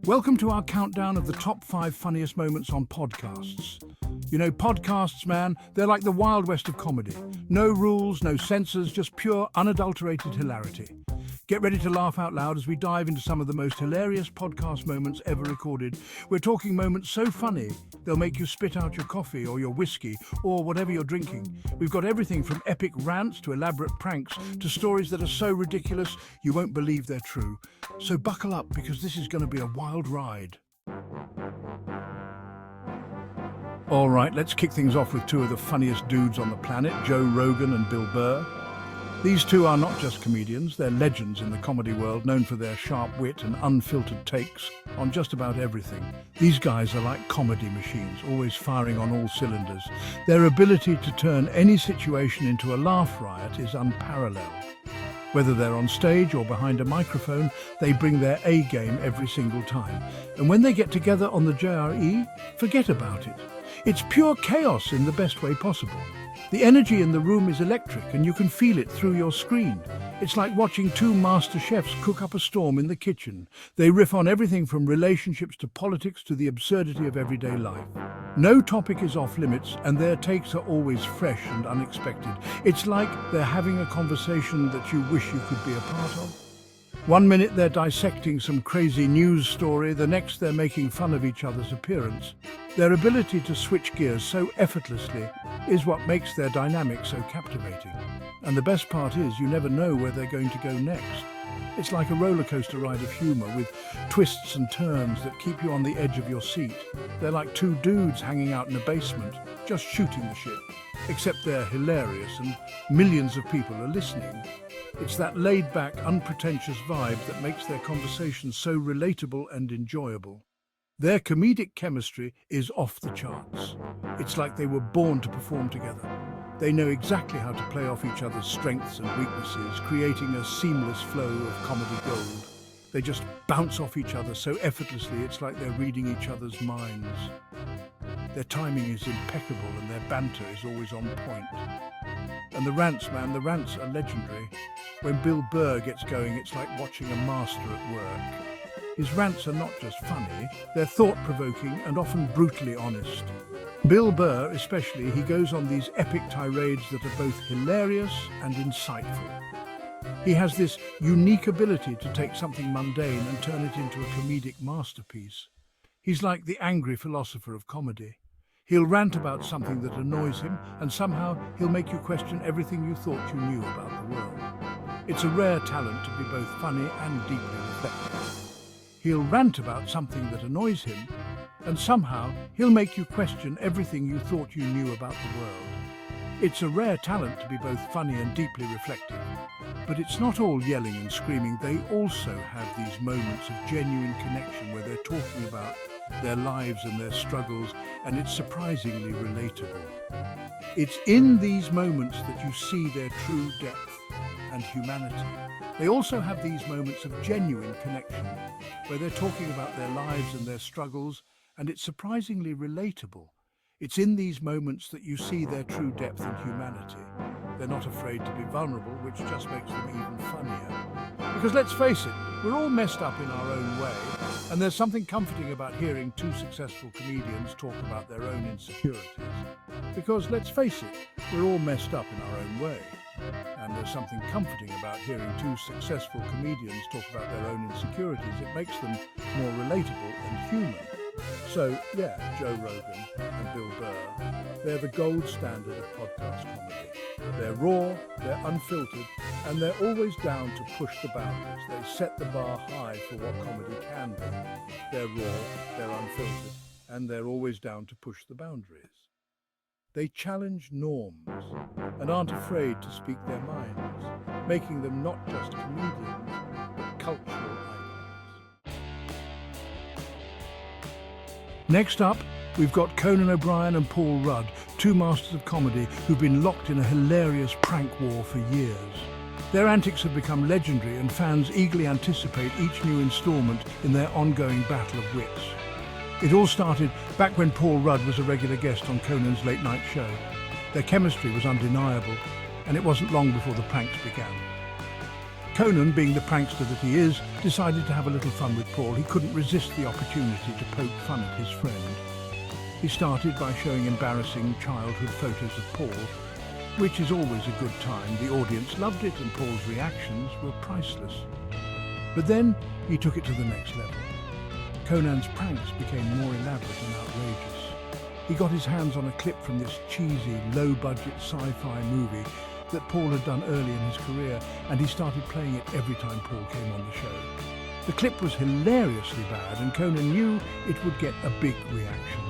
Welcome to our countdown of the top 5 funniest moments on podcasts. You know, podcasts, man, they're like the Wild West of comedy. No rules, no censors, just pure, unadulterated hilarity. Get ready to laugh out loud as we dive into some of the most hilarious podcast moments ever recorded. We're talking moments so funny, they'll make you spit out your coffee or your whiskey or whatever you're drinking. We've got everything from epic rants to elaborate pranks to stories that are so ridiculous you won't believe they're true. So buckle up because this is going to be a wild ride. All right, let's kick things off with two of the funniest dudes on the planet, Joe Rogan and Bill Burr. These two are not just comedians, they're legends in the comedy world, known for their sharp wit and unfiltered takes on just about everything. These guys are like comedy machines, always firing on all cylinders. Their ability to turn any situation into a laugh riot is unparalleled. Whether they're on stage or behind a microphone, they bring their A game every single time. And when they get together on the JRE, forget about it. It's pure chaos in the best way possible. The energy in the room is electric and you can feel it through your screen. It's like watching two master chefs cook up a storm in the kitchen. They riff on everything from relationships to politics to the absurdity of everyday life. No topic is off limits and their takes are always fresh and unexpected. It's like they're having a conversation that you wish you could be a part of. One minute they're dissecting some crazy news story, the next they're making fun of each other's appearance. Their ability to switch gears so effortlessly is what makes their dynamic so captivating. And the best part is you never know where they're going to go next. It's like a roller coaster ride of humor with twists and turns that keep you on the edge of your seat. They're like two dudes hanging out in a basement, just shooting the shit. Except they're hilarious and millions of people are listening. It's that laid-back, unpretentious vibe that makes their conversations so relatable and enjoyable. Their comedic chemistry is off the charts. It's like they were born to perform together. They know exactly how to play off each other's strengths and weaknesses, creating a seamless flow of comedy gold. They just bounce off each other so effortlessly it's like they're reading each other's minds. Their timing is impeccable and their banter is always on point. And the rants, man, the rants are legendary. When Bill Burr gets going, it's like watching a master at work. His rants are not just funny, they're thought-provoking and often brutally honest. Bill Burr, especially, he goes on these epic tirades that are both hilarious and insightful. He has this unique ability to take something mundane and turn it into a comedic masterpiece. He's like the angry philosopher of comedy. He'll rant about something that annoys him, and somehow he'll make you question everything you thought you knew about the world. It's a rare talent to be both funny and deeply reflective. He'll rant about something that annoys him, and somehow he'll make you question everything you thought you knew about the world. It's a rare talent to be both funny and deeply reflective. But it's not all yelling and screaming. They also have these moments of genuine connection where they're talking about their lives and their struggles, and it's surprisingly relatable. It's in these moments that you see their true depth and humanity. They also have these moments of genuine connection, where they're talking about their lives and their struggles, and it's surprisingly relatable. It's in these moments that you see their true depth and humanity. They're not afraid to be vulnerable, which just makes them even funnier. Because let's face it, we're all messed up in our own way, and there's something comforting about hearing two successful comedians talk about their own insecurities. Because let's face it, we're all messed up in our own way. And there's something comforting about hearing two successful comedians talk about their own insecurities. It makes them more relatable and human. So, yeah, Joe Rogan and Bill Burr, they're the gold standard of podcast comedy. They're raw, they're unfiltered, and they're always down to push the boundaries. They set the bar high for what comedy can be. They're raw, they're unfiltered, and they're always down to push the boundaries. They challenge norms and aren't afraid to speak their minds, making them not just comedians, but cultural icons. Next up, we've got Conan O'Brien and Paul Rudd, two masters of comedy who've been locked in a hilarious prank war for years. Their antics have become legendary and fans eagerly anticipate each new installment in their ongoing battle of wits. It all started back when Paul Rudd was a regular guest on Conan's late-night show. Their chemistry was undeniable, and it wasn't long before the pranks began. Conan, being the prankster that he is, decided to have a little fun with Paul. He couldn't resist the opportunity to poke fun at his friend. He started by showing embarrassing childhood photos of Paul, which is always a good time. The audience loved it and Paul's reactions were priceless. But then he took it to the next level. Conan's pranks became more elaborate and outrageous. He got his hands on a clip from this cheesy, low-budget sci-fi movie that Paul had done early in his career, and he started playing it every time Paul came on the show. The clip was hilariously bad, and Conan knew it would get a big reaction.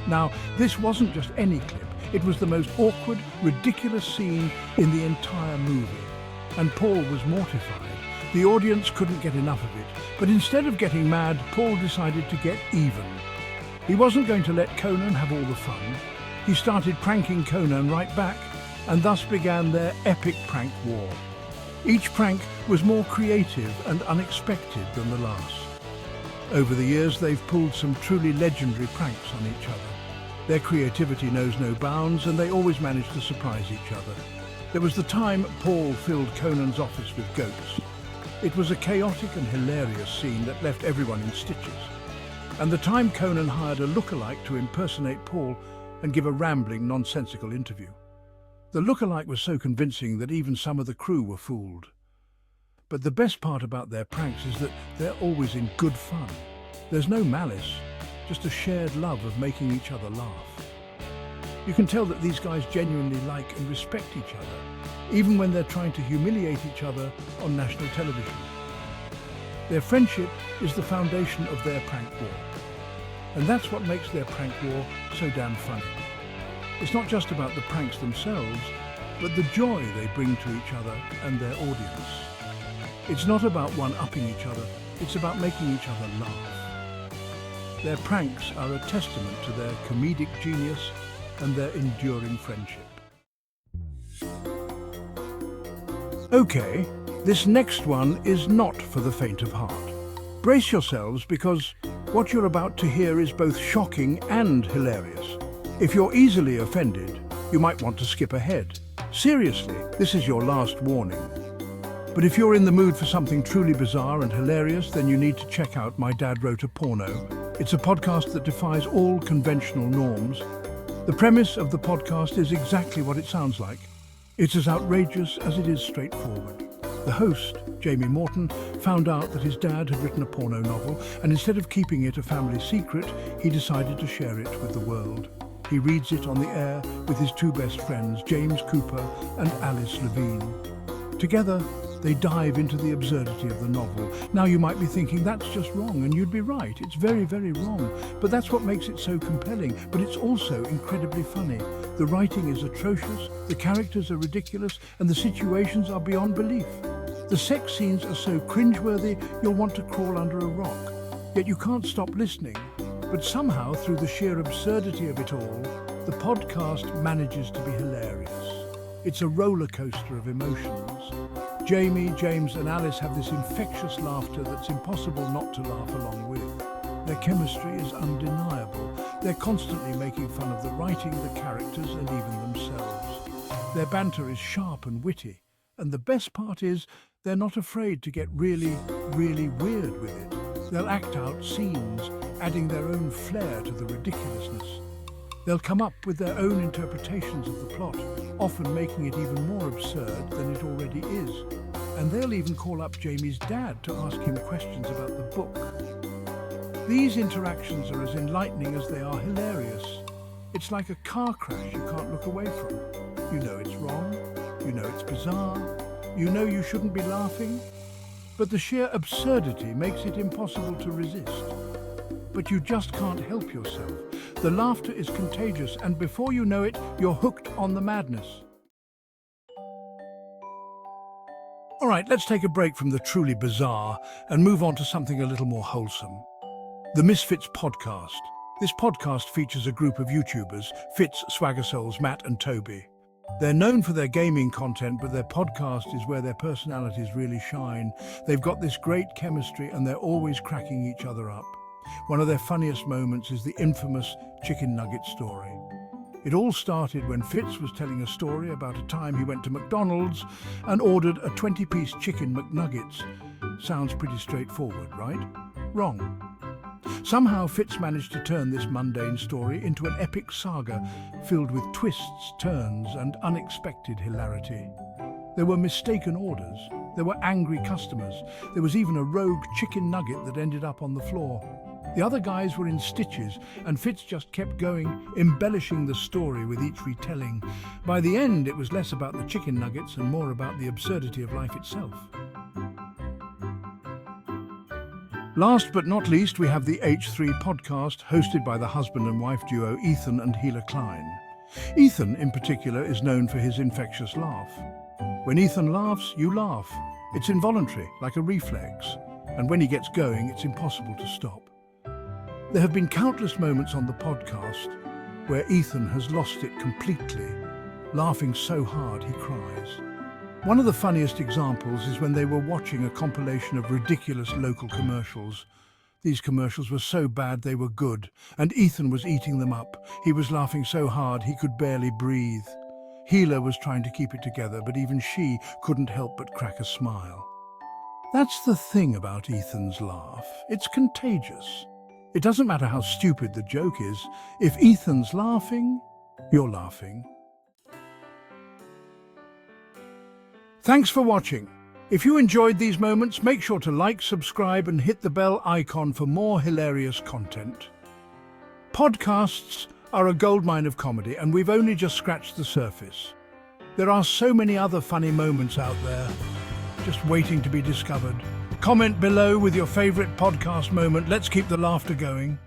Now, this wasn't just any clip. It was the most awkward, ridiculous scene in the entire movie, and Paul was mortified. The audience couldn't get enough of it, but instead of getting mad, Paul decided to get even. He wasn't going to let Conan have all the fun. He started pranking Conan right back, and thus began their epic prank war. Each prank was more creative and unexpected than the last. Over the years, they've pulled some truly legendary pranks on each other. Their creativity knows no bounds, and they always manage to surprise each other. There was the time Paul filled Conan's office with goats. It was a chaotic and hilarious scene that left everyone in stitches. And the time Conan hired a lookalike to impersonate Paul and give a rambling, nonsensical interview. The lookalike was so convincing that even some of the crew were fooled. But the best part about their pranks is that they're always in good fun. There's no malice, just a shared love of making each other laugh. You can tell that these guys genuinely like and respect each other, even when they're trying to humiliate each other on national television. Their friendship is the foundation of their prank war. And that's what makes their prank war so damn funny. It's not just about the pranks themselves, but the joy they bring to each other and their audience. It's not about one-upping each other, it's about making each other laugh. Their pranks are a testament to their comedic genius and their enduring friendship. Okay, this next one is not for the faint of heart. Brace yourselves, because what you're about to hear is both shocking and hilarious. If you're easily offended, you might want to skip ahead. Seriously, this is your last warning. But if you're in the mood for something truly bizarre and hilarious, then you need to check out My Dad Wrote a Porno. It's a podcast that defies all conventional norms. The premise of the podcast is exactly what it sounds like. It's as outrageous as it is straightforward. The host, Jamie Morton, found out that his dad had written a porno novel, and instead of keeping it a family secret, he decided to share it with the world. He reads it on the air with his two best friends, James Cooper and Alice Levine. Together, they dive into the absurdity of the novel. Now you might be thinking, that's just wrong, and you'd be right. It's very, very wrong. But that's what makes it so compelling. But it's also incredibly funny. The writing is atrocious, the characters are ridiculous, and the situations are beyond belief. The sex scenes are so cringeworthy, you'll want to crawl under a rock. Yet you can't stop listening. But somehow, through the sheer absurdity of it all, the podcast manages to be hilarious. It's a roller coaster of emotions. Jamie, James and Alice have this infectious laughter that's impossible not to laugh along with. Their chemistry is undeniable. They're constantly making fun of the writing, the characters and even themselves. Their banter is sharp and witty. And the best part is, they're not afraid to get really, really weird with it. They'll act out scenes, adding their own flair to the ridiculousness. They'll come up with their own interpretations of the plot, often making it even more absurd than it already is. And they'll even call up Jamie's dad to ask him questions about the book. These interactions are as enlightening as they are hilarious. It's like a car crash you can't look away from. You know it's wrong, you know it's bizarre, you know you shouldn't be laughing, but the sheer absurdity makes it impossible to resist. But you just can't help yourself. The laughter is contagious, and before you know it, you're hooked on the madness. All right, let's take a break from the truly bizarre and move on to something a little more wholesome. The Misfits Podcast. This podcast features a group of YouTubers, Fitz, Swagger Souls, Matt and Toby. They're known for their gaming content, but their podcast is where their personalities really shine. They've got this great chemistry and they're always cracking each other up. One of their funniest moments is the infamous chicken nugget story. It all started when Fitz was telling a story about a time he went to McDonald's and ordered a 20-piece chicken McNuggets. Sounds pretty straightforward, right? Wrong. Somehow Fitz managed to turn this mundane story into an epic saga filled with twists, turns, and unexpected hilarity. There were mistaken orders. There were angry customers. There was even a rogue chicken nugget that ended up on the floor. The other guys were in stitches, and Fitz just kept going, embellishing the story with each retelling. By the end, it was less about the chicken nuggets and more about the absurdity of life itself. Last but not least, we have the H3 podcast, hosted by the husband and wife duo Ethan and Hila Klein. Ethan, in particular, is known for his infectious laugh. When Ethan laughs, you laugh. It's involuntary, like a reflex. And when he gets going, it's impossible to stop. There have been countless moments on the podcast where Ethan has lost it completely, laughing so hard he cries. One of the funniest examples is when they were watching a compilation of ridiculous local commercials. These commercials were so bad they were good, and Ethan was eating them up. He was laughing so hard he could barely breathe. Hila was trying to keep it together, but even she couldn't help but crack a smile. That's the thing about Ethan's laugh. It's contagious. It doesn't matter how stupid the joke is. If Ethan's laughing, you're laughing. Thanks for watching. If you enjoyed these moments, make sure to like, subscribe, and hit the bell icon for more hilarious content. Podcasts are a goldmine of comedy, and we've only just scratched the surface. There are so many other funny moments out there, just waiting to be discovered. Comment below with your favorite podcast moment. Let's keep the laughter going.